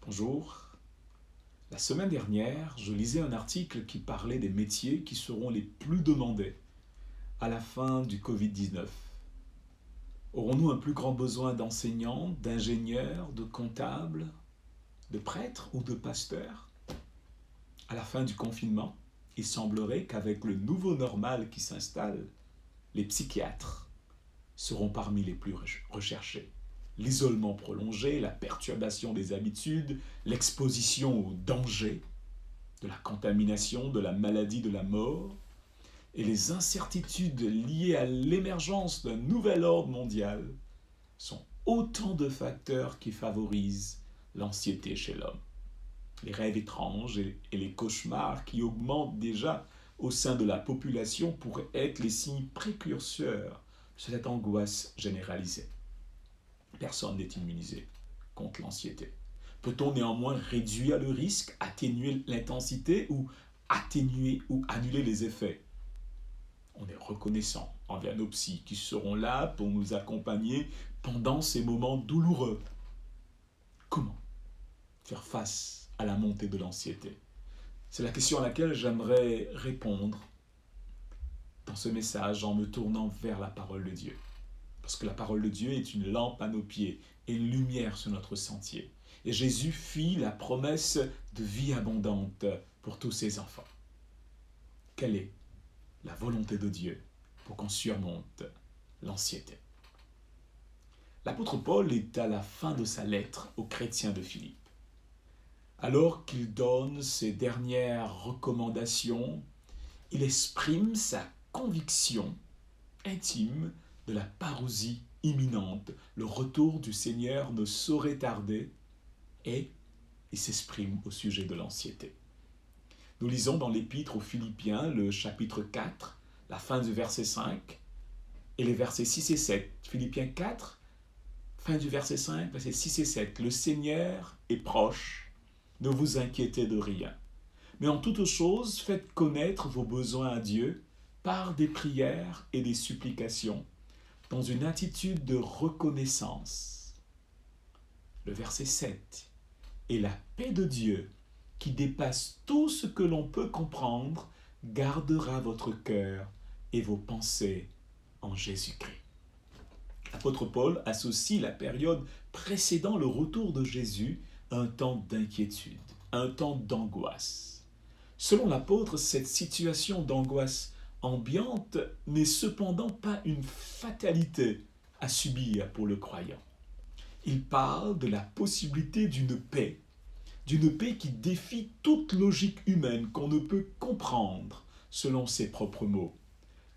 Bonjour. La semaine dernière, je lisais un article qui parlait des métiers qui seront les plus demandés à la fin du Covid-19. Aurons-nous un plus grand besoin d'enseignants, d'ingénieurs, de comptables, de prêtres ou de pasteurs? À la fin du confinement, il semblerait qu'avec le nouveau normal qui s'installe, les psychiatres seront parmi les plus recherchés. L'isolement prolongé, la perturbation des habitudes, l'exposition au danger de la contamination, de la maladie, de la mort, et les incertitudes liées à l'émergence d'un nouvel ordre mondial sont autant de facteurs qui favorisent l'anxiété chez l'homme. Les rêves étranges et les cauchemars qui augmentent déjà au sein de la population pourraient être les signes précurseurs de cette angoisse généralisée. Personne n'est immunisé contre l'anxiété. Peut-on néanmoins réduire le risque, atténuer l'intensité ou atténuer ou annuler les effets? On est reconnaissant envers nos psys qui seront là pour nous accompagner pendant ces moments douloureux. Comment faire face à la montée de l'anxiété? C'est la question à laquelle j'aimerais répondre dans ce message en me tournant vers la parole de Dieu. Parce que la parole de Dieu est une lampe à nos pieds et une lumière sur notre sentier. Et Jésus fit la promesse de vie abondante pour tous ses enfants. Quelle est la volonté de Dieu pour qu'on surmonte l'anxiété? L'apôtre Paul est à la fin de sa lettre aux chrétiens de Philippe. Alors qu'il donne ses dernières recommandations, il exprime sa conviction intime de la parousie imminente. Le retour du Seigneur ne saurait tarder et il s'exprime au sujet de l'anxiété. Nous lisons dans l'épître aux Philippiens, le chapitre 4, la fin du verset 5 et les versets 6 et 7. Philippiens 4, fin du verset 5, versets 6 et 7. Le Seigneur est proche, ne vous inquiétez de rien. Mais en toute chose, faites connaître vos besoins à Dieu par des prières et des supplications, dans une attitude de reconnaissance. Le verset 7. Et la paix de Dieu, qui dépasse tout ce que l'on peut comprendre, gardera votre cœur et vos pensées en Jésus-Christ. L'apôtre Paul associe la période précédant le retour de Jésus à un temps d'inquiétude, un temps d'angoisse. Selon l'apôtre, cette situation d'angoisse ambiante n'est cependant pas une fatalité à subir pour le croyant. Il parle de la possibilité d'une paix qui défie toute logique humaine qu'on ne peut comprendre selon ses propres mots,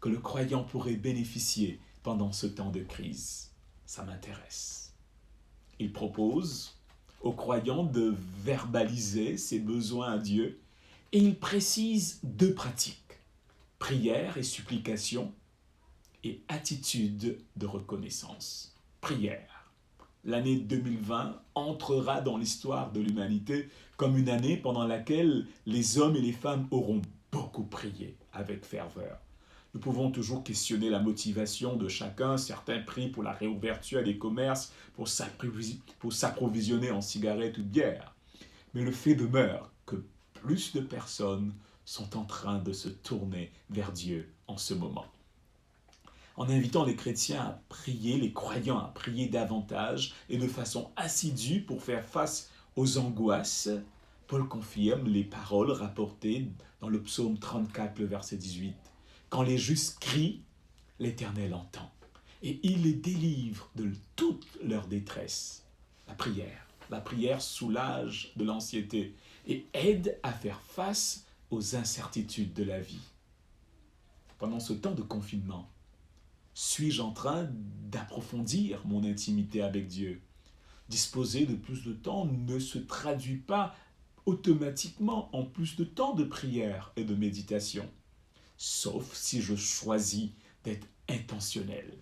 que le croyant pourrait bénéficier pendant ce temps de crise. Ça m'intéresse. Il propose aux croyants de verbaliser ses besoins à Dieu et il précise deux pratiques: prière et supplication et attitude de reconnaissance. Prière. L'année 2020 entrera dans l'histoire de l'humanité comme une année pendant laquelle les hommes et les femmes auront beaucoup prié avec ferveur. Nous pouvons toujours questionner la motivation de chacun. Certains prient pour la réouverture des commerces, pour s'approvisionner en cigarettes ou de bière. Mais le fait demeure que plus de personnes sont en train de se tourner vers Dieu en ce moment. En invitant les chrétiens à prier, les croyants à prier davantage et de façon assidue pour faire face aux angoisses, Paul confirme les paroles rapportées dans le psaume 34, le verset 18. Quand les justes crient, l'Éternel entend et il les délivre de toute leur détresse. La prière soulage de l'anxiété et aide à faire face aux incertitudes de la vie. Pendant ce temps de confinement, suis-je en train d'approfondir mon intimité avec Dieu? Disposer de plus de temps ne se traduit pas automatiquement en plus de temps de prière et de méditation, sauf si je choisis d'être intentionnel.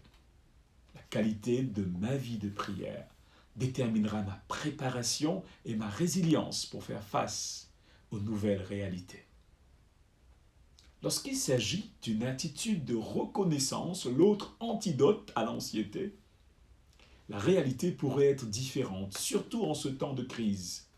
La qualité de ma vie de prière déterminera ma préparation et ma résilience pour faire face aux nouvelles réalités. Lorsqu'il s'agit d'une attitude de reconnaissance, l'autre antidote à l'anxiété, la réalité pourrait être différente, surtout en ce temps de crise.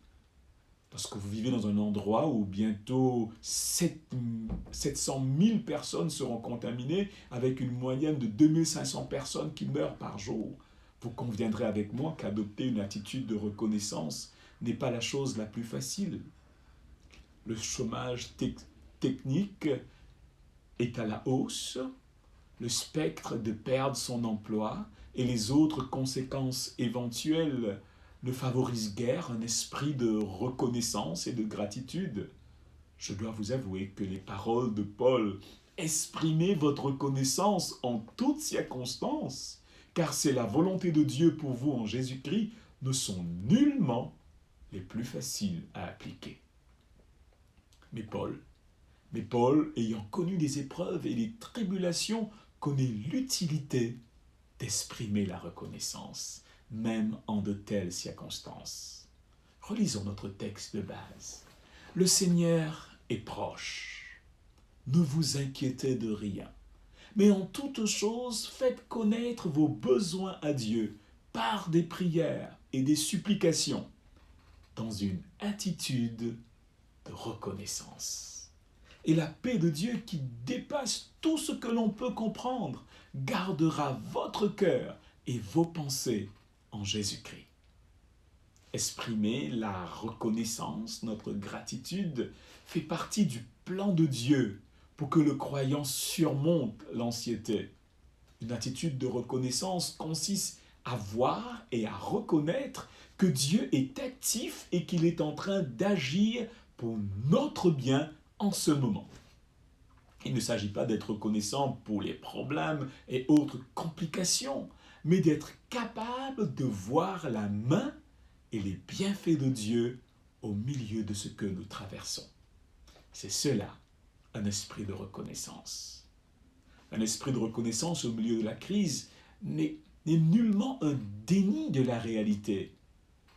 Parce que vous vivez dans un endroit où bientôt 700 000 personnes seront contaminées, avec une moyenne de 2500 personnes qui meurent par jour. Vous conviendrez avec moi qu'adopter une attitude de reconnaissance n'est pas la chose la plus facile. Le chômage technique est à la hausse, le spectre de perdre son emploi et les autres conséquences éventuelles ne favorisent guère un esprit de reconnaissance et de gratitude. Je dois vous avouer que les paroles de Paul « Exprimez votre reconnaissance en toutes circonstances, car c'est la volonté de Dieu pour vous en Jésus-Christ » ne sont nullement les plus faciles à appliquer. Mais Paul, ayant connu des épreuves et des tribulations, connaît l'utilité d'exprimer la reconnaissance, même en de telles circonstances. Relisons notre texte de base. Le Seigneur est proche. Ne vous inquiétez de rien, mais en toutes choses, faites connaître vos besoins à Dieu par des prières et des supplications, dans une attitude de reconnaissance. Et la paix de Dieu qui dépasse tout ce que l'on peut comprendre gardera votre cœur et vos pensées en Jésus-Christ. Exprimer la reconnaissance, notre gratitude, fait partie du plan de Dieu pour que le croyant surmonte l'anxiété. Une attitude de reconnaissance consiste à voir et à reconnaître que Dieu est actif et qu'il est en train d'agir pour notre bien en ce moment. Il ne s'agit pas d'être reconnaissant pour les problèmes et autres complications, mais d'être capable de voir la main et les bienfaits de Dieu au milieu de ce que nous traversons. C'est cela, un esprit de reconnaissance. Un esprit de reconnaissance au milieu de la crise n'est nullement un déni de la réalité,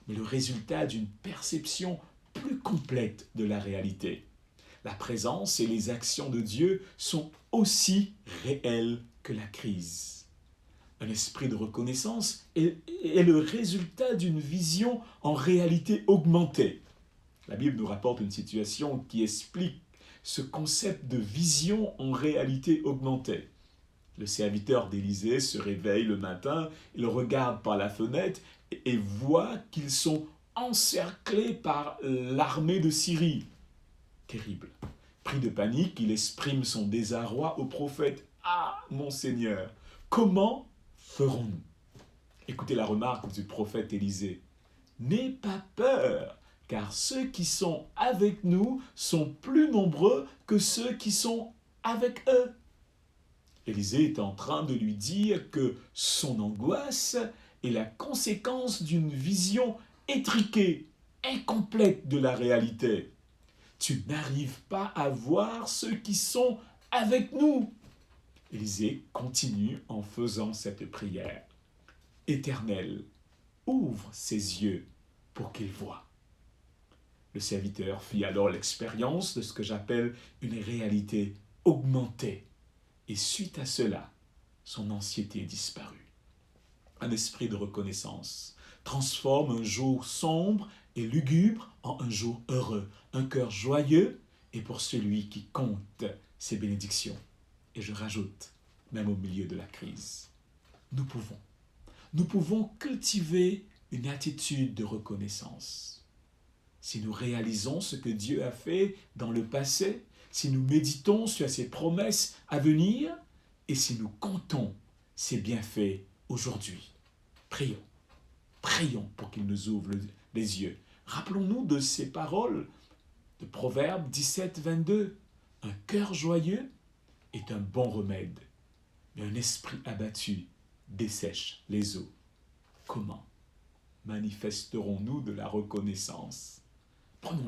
mais le résultat d'une perception plus complète de la réalité. La présence et les actions de Dieu sont aussi réelles que la crise. Un esprit de reconnaissance est le résultat d'une vision en réalité augmentée. La Bible nous rapporte une situation qui explique ce concept de vision en réalité augmentée. Le serviteur d'Élisée se réveille le matin, il regarde par la fenêtre et voit qu'ils sont encerclés par l'armée de Syrie. Terrible. Pris de panique, il exprime son désarroi au prophète. « Ah, mon Seigneur, comment ferons-nous » Écoutez la remarque du prophète Élisée. « N'aie pas peur, car ceux qui sont avec nous sont plus nombreux que ceux qui sont avec eux. » Élisée est en train de lui dire que son angoisse est la conséquence d'une vision étriquée, incomplète de la réalité. Tu n'arrives pas à voir ceux qui sont avec nous. Élisée continue en faisant cette prière. Éternel, ouvre ses yeux pour qu'il voie. Le serviteur fit alors l'expérience de ce que j'appelle une réalité augmentée. Et suite à cela, son anxiété disparut. Un esprit de reconnaissance transforme un jour sombre et lugubre en un jour heureux, un cœur joyeux et pour celui qui compte ses bénédictions. Et je rajoute, même au milieu de la crise, nous pouvons cultiver une attitude de reconnaissance. Si nous réalisons ce que Dieu a fait dans le passé, si nous méditons sur ses promesses à venir et si nous comptons ses bienfaits aujourd'hui. Prions pour qu'il nous ouvre les yeux. Rappelons-nous de ces paroles de Proverbe 17, 22. Un cœur joyeux est un bon remède, mais un esprit abattu dessèche les eaux. Comment manifesterons-nous de la reconnaissance? Prenons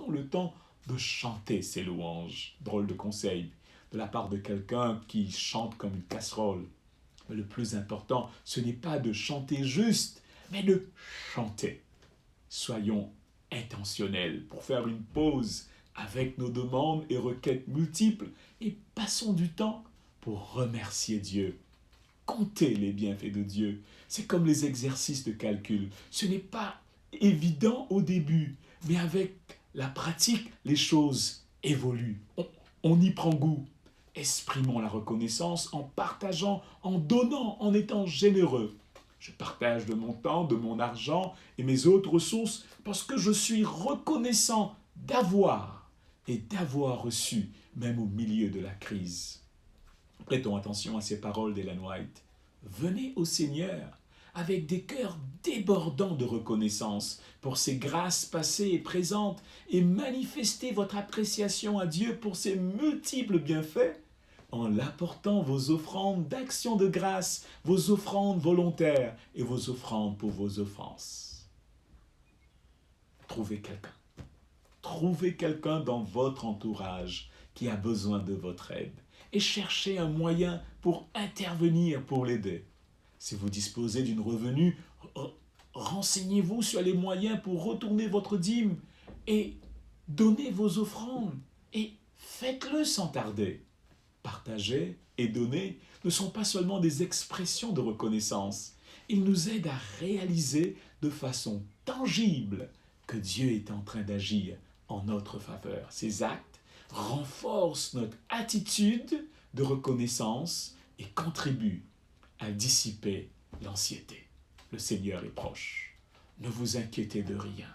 le temps de chanter ces louanges. Drôle de conseil de la part de quelqu'un qui chante comme une casserole. Mais le plus important, ce n'est pas de chanter juste, mais de chanter. Soyons intentionnels pour faire une pause avec nos demandes et requêtes multiples et passons du temps pour remercier Dieu. Comptez les bienfaits de Dieu. C'est comme les exercices de calcul. Ce n'est pas évident au début, Mais avec la pratique, les choses évoluent. On y prend goût. Exprimons la reconnaissance en partageant, en donnant, en étant généreux. Je partage de mon temps, de mon argent et mes autres ressources parce que je suis reconnaissant d'avoir et d'avoir reçu, même au milieu de la crise. Prêtons attention à ces paroles d'Ellen White. Venez au Seigneur avec des cœurs débordants de reconnaissance pour ses grâces passées et présentes et manifestez votre appréciation à Dieu pour ses multiples bienfaits en apportant vos offrandes d'action de grâce, vos offrandes volontaires et vos offrandes pour vos offenses. Trouvez quelqu'un. Trouvez quelqu'un dans votre entourage qui a besoin de votre aide et cherchez un moyen pour intervenir pour l'aider. Si vous disposez d'une revenu, renseignez-vous sur les moyens pour retourner votre dîme et donnez vos offrandes et faites-le sans tarder. Partager et donner ne sont pas seulement des expressions de reconnaissance, ils nous aident à réaliser de façon tangible que Dieu est en train d'agir en notre faveur. Ces actes renforcent notre attitude de reconnaissance et contribuent à dissiper l'anxiété. Le Seigneur est proche. Ne vous inquiétez de rien.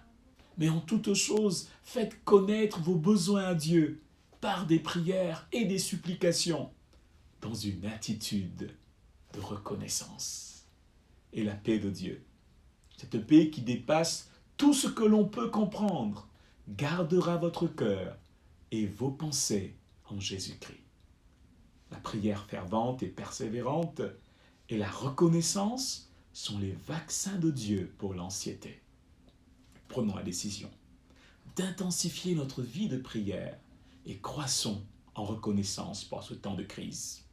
Mais en toute chose, faites connaître vos besoins à Dieu par des prières et des supplications dans une attitude de reconnaissance. Et la paix de Dieu, cette paix qui dépasse tout ce que l'on peut comprendre, gardera votre cœur et vos pensées en Jésus-Christ. La prière fervente et persévérante et la reconnaissance sont les vaccins de Dieu pour l'anxiété. Prenons la décision d'intensifier notre vie de prière et croissons en reconnaissance pour ce temps de crise.